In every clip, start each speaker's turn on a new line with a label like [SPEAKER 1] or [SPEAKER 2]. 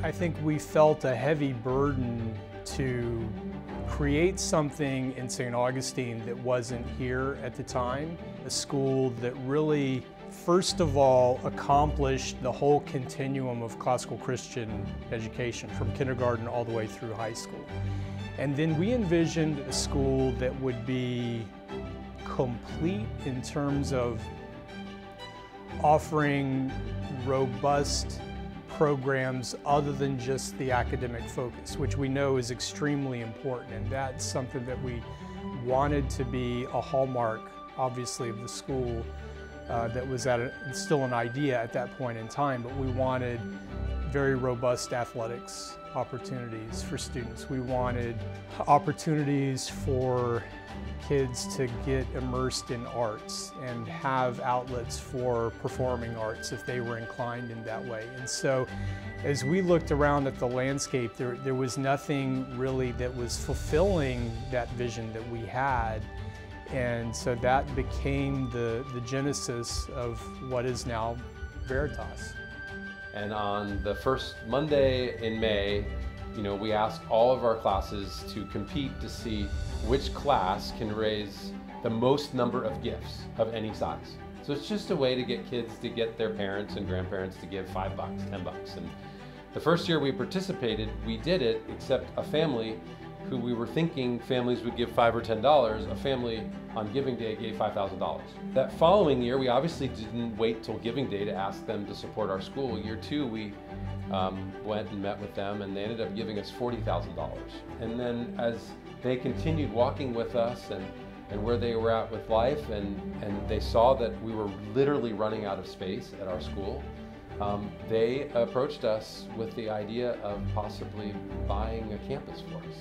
[SPEAKER 1] I think we felt a heavy burden to create something in St. Augustine that wasn't here at the time. A school that really, first of all, accomplished the whole continuum of classical Christian education from kindergarten all the way through high school. And then we envisioned a school that would be complete in terms of offering robust programs other than just the academic focus, which we know is extremely important, and that's something that we wanted to be a hallmark, obviously, of the school that was still an idea at that point in time, but we wanted very robust athletics opportunities for students. We wanted opportunities for kids to get immersed in arts and have outlets for performing arts if they were inclined in that way. And so as we looked around at the landscape, there was nothing really that was fulfilling that vision that we had. And so that became the genesis of what is now Veritas.
[SPEAKER 2] And on the first Monday in May, we asked all of our classes to compete to see which class can raise the most number of gifts of any size. So it's just a way to get kids to get their parents and grandparents to give $5, $10. And the first year we participated, we did it, except a family who we were thinking families would give $5 or $10, a family on Giving Day gave $5,000. That following year, we obviously didn't wait till Giving Day to ask them to support our school. Year two, we went and met with them, and they ended up giving us $40,000. And then as they continued walking with us and where they were at with life, and they saw that we were literally running out of space at our school, they approached us with the idea of possibly buying a campus for us.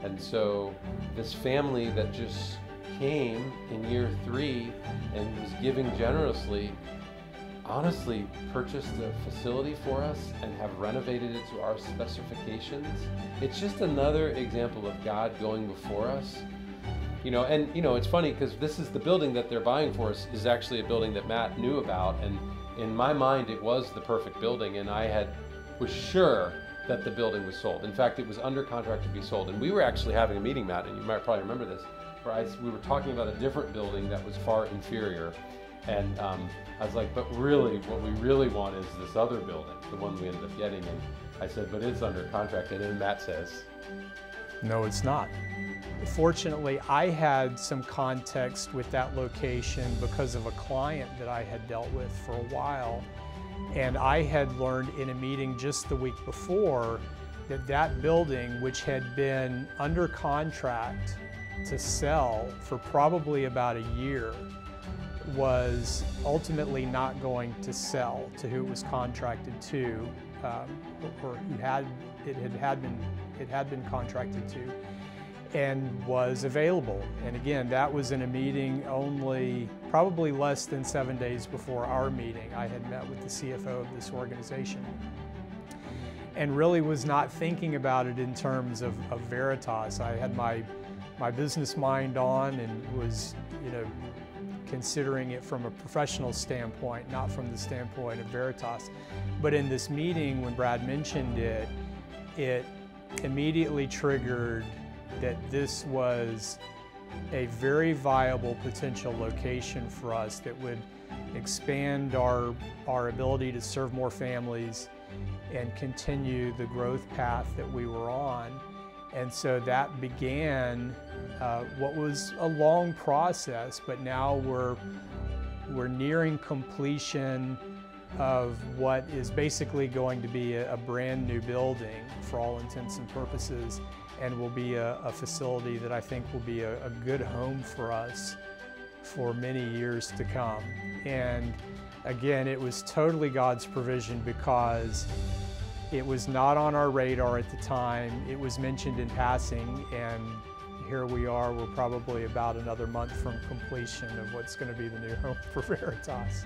[SPEAKER 2] And so this family that just came in year three and was giving generously, honestly purchased a facility for us and have renovated it to our specifications. It's just another example of God going before us. It's funny because this is the building that they're buying for us is actually a building that Matt knew about, and in my mind it was the perfect building, and I was sure that the building was sold. In fact, it was under contract to be sold. And we were actually having a meeting, Matt, and you might probably remember this, where we were talking about a different building that was far inferior. And I was like, but really, what we really want is this other building, the one we ended up getting. And I said, but it's under contract. And then Matt says,
[SPEAKER 1] no, it's not. Fortunately, I had some context with that location because of a client that I had dealt with for a while. And I had learned in a meeting just the week before that that building, which had been under contract to sell for probably about a year, was ultimately not going to sell to who it was contracted to, or it had been contracted to, and was available. And again, that was in a meeting only probably less than 7 days before our meeting. I had met with the CFO of this organization and really was not thinking about it in terms of Veritas. I had my business mind on and was considering it from a professional standpoint, not from the standpoint of Veritas. But in this meeting, when Brad mentioned it, it immediately triggered that this was a very viable potential location for us that would expand our ability to serve more families and continue the growth path that we were on. And so that began what was a long process, but now we're nearing completion of what is basically going to be a brand new building for all intents and purposes, and will be a facility that I think will be a good home for us for many years to come. And again, it was totally God's provision because it was not on our radar at the time. It was mentioned in passing, and here we are. We're probably about another month from completion of what's going to be the new home for Veritas.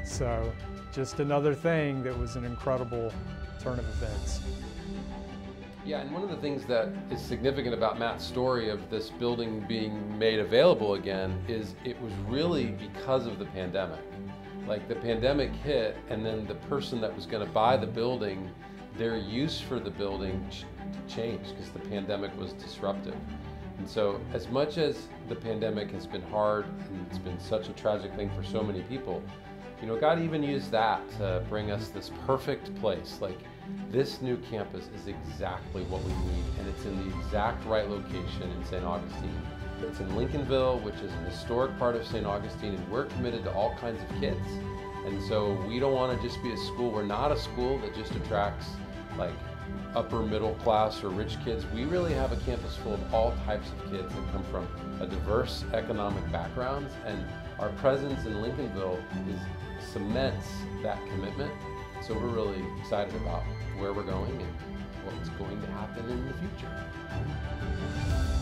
[SPEAKER 1] So just another thing that was an incredible turn of events.
[SPEAKER 2] Yeah, and one of the things that is significant about Matt's story of this building being made available again is it was really because of the pandemic. Like the pandemic hit, and then the person that was going to buy the building their use for the building changed because the pandemic was disruptive. And so as much as the pandemic has been hard and it's been such a tragic thing for so many people, you know, God even used that to bring us this perfect place. Like, this new campus is exactly what we need, and it's in the exact right location in St. Augustine. It's in Lincolnville, which is an historic part of St. Augustine, and we're committed to all kinds of kids. And so we don't want to just be a school. We're not a school that just attracts like upper middle class or rich kids. We really have a campus full of all types of kids that come from a diverse economic backgrounds, and our presence in Lincolnville cements that commitment. So we're really excited about where we're going and what's going to happen in the future.